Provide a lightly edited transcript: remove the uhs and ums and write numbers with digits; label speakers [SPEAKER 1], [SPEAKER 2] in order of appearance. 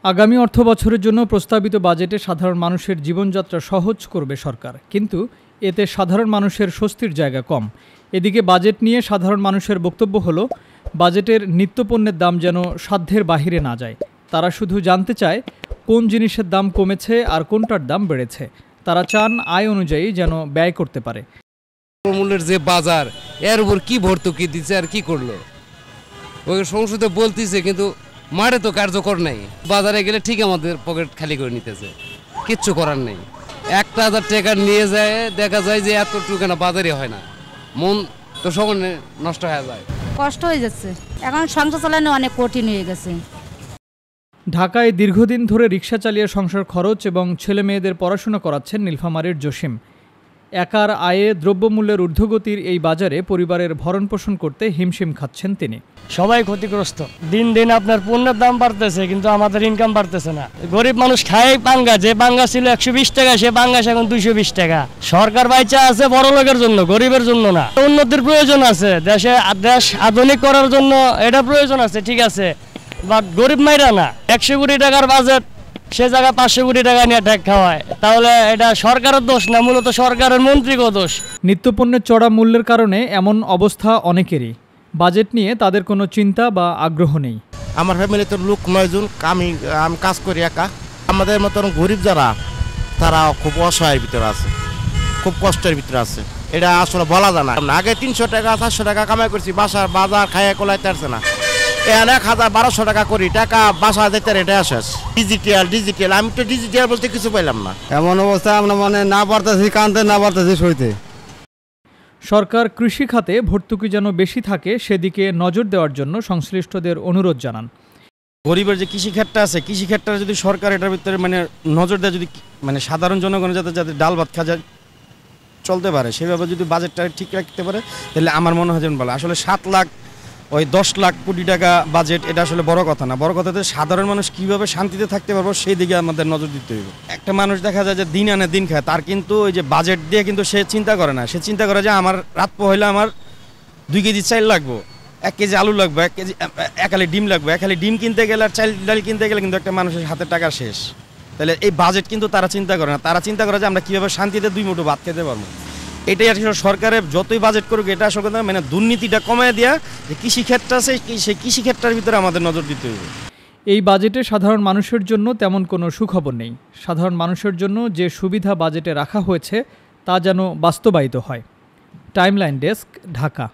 [SPEAKER 1] আগামী অর্থবছরের জন্য প্রস্তাবিত বাজেটে সাধারণ মানুষের জীবনযাত্রা সহজ করবে সরকার, কিন্তু এতে সাধারণ মানুষের স্বস্তির জায়গা কম। এদিকে বাজেট নিয়ে সাধারণ মানুষের বক্তব্য হলো, বাজেটের নিত্যপণ্যের দাম যেন সাধ্যের বাহিরে না যায়। তারা শুধু জানতে চায় কোন জিনিসের দাম কমেছে আর কোনটার দাম বেড়েছে। তারা চান আয় অনুযায়ী যেন ব্যয় করতে পারে।
[SPEAKER 2] মূল্যের যে বাজার, এর উপর কি ভর্তুকি দিচ্ছে আর কি করলো, ওই সংসদে বলতেছে, কিন্তু মাঠে তো কার্যকর নেই। বাজারে গেলে ঠিক আমাদের পকেট খালি করে নিতেছে, কিচ্ছু করার নেই। 1,000 টাকা নিয়ে যায়, দেখা যায় যে এতটুকু না বাজারে হয় না, মন তো সব নষ্ট হয়ে যায়।
[SPEAKER 3] কষ্ট হয়ে যাচ্ছে, এখন সংসার চালানো অনেক কঠিন হয়ে গেছে।
[SPEAKER 1] ঢাকায় দীর্ঘদিন ধরে রিকশা চালিয়ে সংসার খরচ এবং ছেলে মেয়েদের পড়াশোনা করাচ্ছেন নীলফামারীর জসিম। একার আয়ে দ্রব্যমূল্যের ঊর্ধ্বগতির এই বাজারে পরিবারের ভরণপোষণ করতে হিমশিম খাচ্ছেন তিনি।
[SPEAKER 4] সবাই ক্ষতিগ্রস্ত, দিন দিন আপনার পণ্যের দাম বাড়তেছে, কিন্তু আমাদের ইনকাম বাড়তেছে না। গরিব মানুষ খায় পাঙ্গা, যে পাঙ্গা ছিল 120 টাকা, সে পাঙ্গাস এখন 220 টাকা। সরকার বাইচা আছে বড় লোকের জন্য, গরিবের জন্য না। উন্নতির প্রয়োজন আছে, দেশ আধুনিক করার জন্য এটা প্রয়োজন আছে, ঠিক আছে, বাট গরিব মাইরা না। 100 কোটি টাকার বাজেট, সে জায়গায় 500 কোটি টাকা নিয়ে ট্যাক্স খাওয়ায়, তাহলে এটা সরকারের দোষ না, মূলত সরকারের মন্ত্রীর দোষ।
[SPEAKER 1] নিত্যপণ্যের চড়া মূল্যের কারণে এমন অবস্থা অনেকেরই। বাজেট নিয়ে তাদের কোনো চিন্তা বা আগ্রহ নেই।
[SPEAKER 5] আমার ফ্যামিলিতে লোক 9 জন, আমি কাজ করি একা। আমাদের মতন গরিব যারা, তারা খুব অসহায়ের ভিতরে আছে, খুব কষ্টের ভিতরে আছে। এটা আসলে বলা যায় না। আগে 300 টাকা 400 টাকা কামাই করছি, বাজার খাইয়ে কোলাইতে পারছে না। এখন 1,000-1,200 টাকা করি, টাকা বাসা যেতে রেটে আসে। ডিজিটাল আমি তো ডিজিটাল বলতে কিছু পাইলাম না।
[SPEAKER 6] এমন অবস্থা আমরা মানে না পারতেছি কানতে, না পারতেছি সইতে।
[SPEAKER 1] সরকার কৃষি খাতে ভর্তুকি যেন বেশি থাকে সেদিকে নজর দেওয়ার জন্য সংশ্লিষ্টদের অনুরোধ জানান।
[SPEAKER 7] গরিবের যে কৃষিক্ষেত্রটা আছে, কৃষিক্ষেত্রে যদি সরকার এটার ভিতরে মানে নজর দেয়, যদি মানে সাধারণ জনগণের যাতে ডাল ভাত খাওয়া চলতে পারে, সেভাবে যদি বাজেটটা ঠিক রাখতে পারে, তাহলে আমার মনে হয় যেন ভালো। আসলে 7 লাখ ওই 10 লাখ কোটি টাকা বাজেট, এটা আসলে বড় কথা না। বড় কথা হচ্ছে সাধারণ মানুষ কীভাবে শান্তিতে থাকতে পারবো, সেই দিকে আমাদের নজর দিতে হবে। একটা মানুষ দেখা যায় যে দিন আনে দিন খায়, তার কিন্তু ওই যে বাজেট দিয়ে কিন্তু সে চিন্তা করে না। সে চিন্তা করে যে আমার রাত হইলে আমার 2 কেজি চাল লাগবো, 1 কেজি আলু লাগবে, 1 হালি ডিম লাগবে। 1 হালি ডিম কিনতে গেলে আর চাল ডাল কিনতে গেলে কিন্তু একটা মানুষের হাতে টাকা শেষ। তাহলে এই বাজেট কিন্তু তারা চিন্তা করে না। তারা চিন্তা করে যে আমরা কীভাবে শান্তিতে 2 মুঠো ভাত খেতে পারবো। এটাই আসলে সরকারের যতই বাজেট করুক, এটা আসলে মানে দুর্নীতিটা কমায় দেওয়া, যে কৃষিক্ষেত্র আছে সেই কৃষিক্ষেত্রের ভিতরে আমাদের নজর দিতে হবে।
[SPEAKER 1] এই বাজেটে সাধারণ মানুষের জন্য তেমন কোনো সুখবর নেই। সাধারণ মানুষের জন্য যে সুবিধা বাজেটে রাখা হয়েছে তা যেন বাস্তবায়িত হয়। Timeline desk, Dhaka.